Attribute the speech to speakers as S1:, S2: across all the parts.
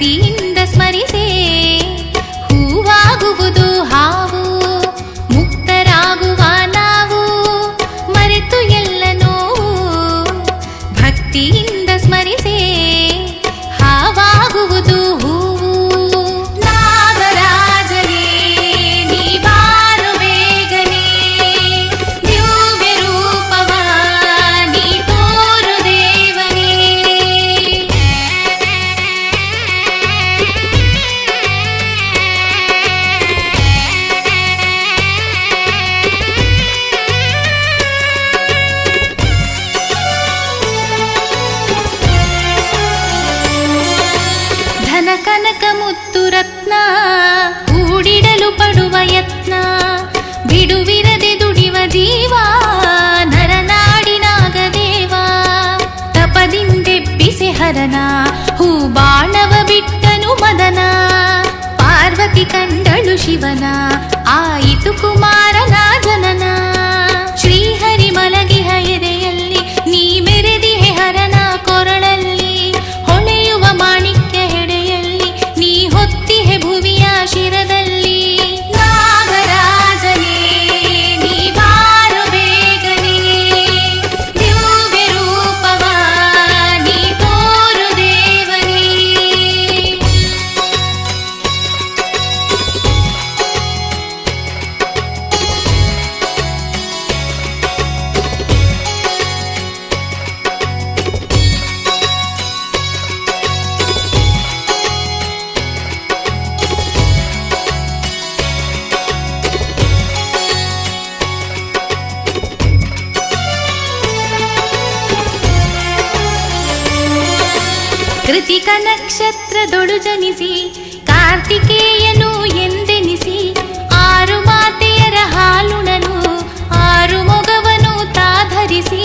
S1: ಭಕ್ತಿಯಿಂದ ಸ್ಮರಿಸೆ ಹೂವಾಗುವುದು ಹಾವು, ಮುಕ್ತರಾಗುವ ನಾವು ಮರೆತು ಎಲ್ಲ ನೋವು. ಭಕ್ತಿಯಿಂದ ಸ್ಮರಿಸೆ ಹಾವಾಗುವುದು ಹೂವು. ನಾಗರಾಜನೇ ನೀ ಬಾರು ಬೇಗನೆ, ದಿವ್ಯ ರೂಪವ ನೀ ತೋರು ದೇವನೇ. ಧನ ಕನಕ ಮುತ್ತು ರತ್ನ ಕೂಡಿಡಲು ಪಡುವ ಯತ್ನ, ಬಿಡುವಿರದೆ ದುಡಿವ ಜೀವ ನರನಾಡಿನಾಗ ದೇವ. ತಪದಿಂದೆಬ್ಬಿಸೆ ಹರನ ಹೂ ಬಾಣವ ಬಿಟ್ಟನು ಮದನ, ಪಾರ್ವತಿ ಕಂಡಳು ಶಿವನ ಆಯಿತು ಕುಮಾರನ ಜನನ. ಶ್ರೀಹರಿ ಮಲಗಿಹ ಎದೆಯಲ್ಲಿ ನೀ ಮೆರೆದಿಹೆ ಹರನ ಕೊರಳಲ್ಲಿ, ಹೊಳೆಯುವ ಮಾಣಿಕ್ಯ ಹೆಡೆಯಲ್ಲಿ ನೀ ಹೊತ್ತಿಹೆ ಭುವಿಯ ಶಿರದಲ್ಲಿ. ನಾಗರಾಜನೇ ನೀ ಬಾರು ಬೇಗನೆ, ದಿವ್ಯ ರೂಪವ ನೀ ತೋರು ದೇವನೇ. ಕೃತಿಕ ನಕ್ಷತ್ರದೊಳು ಜನಿಸಿ ಕಾರ್ತಿಕೇಯನು ಎಂದೆನಿಸಿ, ಆರು ಮಾತೆಯರ ಹಾಲುಣನು ಆರು ಮೊಗವನು ತಾಧರಿಸಿ.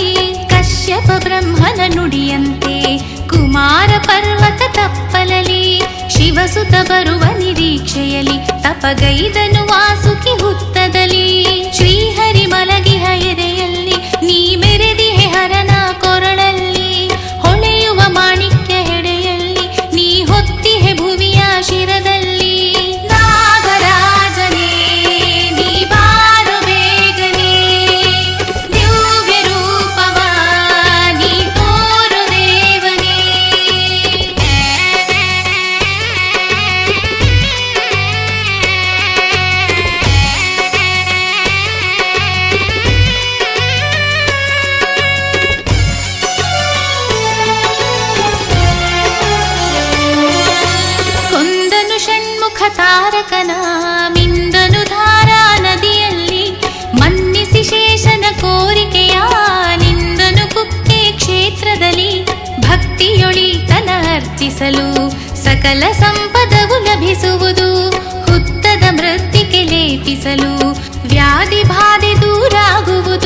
S1: ಕಶ್ಯಪ ಬ್ರಹ್ಮನ ನುಡಿಯಂತೆ ಕುಮಾರ ಪರ್ವತ ತಪ್ಪಲಲಿ, ಶಿವಸುತ ಬರುವ ನಿರೀಕ್ಷೆಯಲ್ಲಿ ತಪಗೈದನು ವಾಸುಕಿ ಹುತ್ತದಲ್ಲಿ. ಶ್ರೀಹರಿ ಮಲಗಿಹ ಎದೆಯಲ್ಲಿ ನೀ ಮೆರೆದಿಹೆ ಹರನ ಕೊರಳಲ್ಲಿ, ಹೊಳೆಯುವ ಮಾಣಿಕ್ಯ ಹೆಡೆಯಲ್ಲಿ ನೀ ಹೊತ್ತಿಹೆ ಭುವಿಯ ಶಿರದಲ್ಲಿ. ನಾಗರಾಜನೇ ನೀ ಬಾರು ಬೇಗನೆ, ದಿವ್ಯ ರೂಪವ ನೀ ತೋರು ದೇವನೇ. ಕೊಂದನು ಷಣ್ಮುಖ ತಾರಕನ ಮಿಂದನು ಧಾರಾ ನದಿಯಲ್ಲಿ, ಮನ್ನಿಸಿ ಶೇಷನ ಕೋರಿಕೆಯ ನಿಂದನು ಕುಕ್ಕೆ ಕ್ಷೇತ್ರದಲ್ಲಿ. ಭಕ್ತಿಯೊಳಿತನ ಅರ್ಚಿಸಲು ಸಕಲ ಸಂಪದವು ಲಭಿಸುವುದು, ಹುತ್ತದ ಮೃತ್ತಿಗೆ ಲೇಪಿಸಲು ವ್ಯಾಧಿ ಬಾಧೆ ದೂರಾಗುವುದು.